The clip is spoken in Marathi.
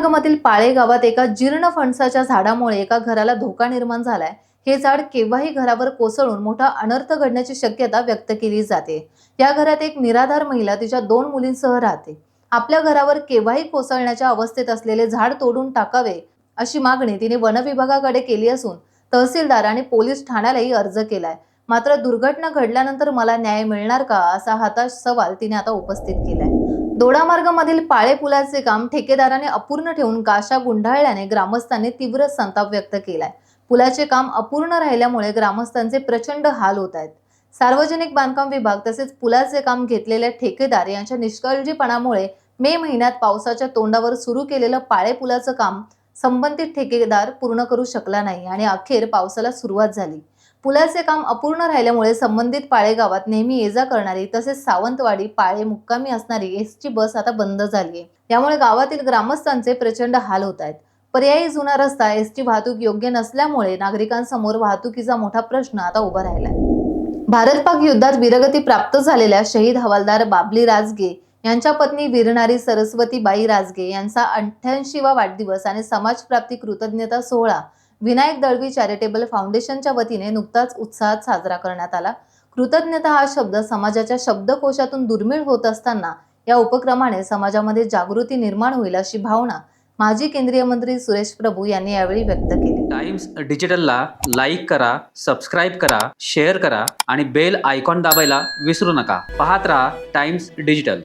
दोडामार्गमधील पाळे गावात एका जीर्ण फणसाच्या झाडामुळे एका घराला धोका निर्माण झालाय। हे झाड केव्हाही घरावर कोसळून मोठा अनर्थ घडण्याची शक्यता व्यक्त केली जाते। या घरात एक निराधार महिला तिच्या 2 मुलींसह राहते। आपल्या घरावर केव्हाही कोसळण्याच्या अवस्थेत असलेले झाड तोडून टाकावे अशी मागणी तिने वन विभागाकडे केली असून तहसीलदार आणि पोलीस ठाण्यालाही अर्ज केलाय। मात्र दुर्घटना घडल्यानंतर मला न्याय मिळणार का असा हताश सवाल तिने आता उपस्थित केलाय। दोडामार्गमधील पाळे पुलाचे काम ठेकेदाराने अपूर्ण ठेवून गाशा गुंडाळल्याने ग्रामस्थांनी तीव्र संताप व्यक्त केलाय। पुलाचे काम अपूर्ण राहिल्यामुळे ग्रामस्थांचे प्रचंड हाल होत आहेत। सार्वजनिक बांधकाम विभाग तसेच पुलाचे काम घेतलेले ठेकेदार यांच्या निष्काळजीपणामुळे मे महिन्यात पावसाच्या तोंडावर सुरू केलेलं पाळे पुलाचं काम संबंधित ठेकेदार पूर्ण करू शकला नाही आणि अखेर पावसाला सुरुवात झाली। पुलाचे काम अपूर्ण राहिल्यामुळे संबंधित पाळे गावात नेहमी ये-जा करणारी तसेच सावंतवाडी पाळे मुक्कामी असणारी एसटी बस आता बंद झाली आहे। यामुळे गावातील ग्रामस्थांचे प्रचंड हाल होत आहेत। पर्यायी जुना रस्ता एसटी वाहतूक योग्य नसल्यामुळे नागरिकांसमोर वाहतुकीचा मोठा प्रश्न आता उभा राहिलाय। भारत-पाक युद्धात वीरगती प्राप्त झालेल्या शहीद हवालदार बाबली राजगे यांच्या पत्नी वीरनारी सरस्वतीबाई राजगे यांचा 88वा वाढदिवस आणि समाजप्राप्ती कृतज्ञता सोहळा विनायक दळवी चॅरिटेबल फाउंडेशनच्या वतीने नुकताच उत्साहात साजरा करण्यात आला। कृतज्ञता हा शब्द समाजाच्या शब्दकोशातून दुर्मिळ होत असताना या उपक्रमाने समाजामध्ये जागृती निर्माण होईल अशी भावना माजी केंद्रीय मंत्री सुरेश प्रभू यांनी यावेळी व्यक्त केली। टाइम्स डिजिटलला लाईक करा, सबस्क्राइब करा, शेअर करा आणि बेल आयकॉन दाबायला विसरू नका। पाहत रहा टाइम्स डिजिटल।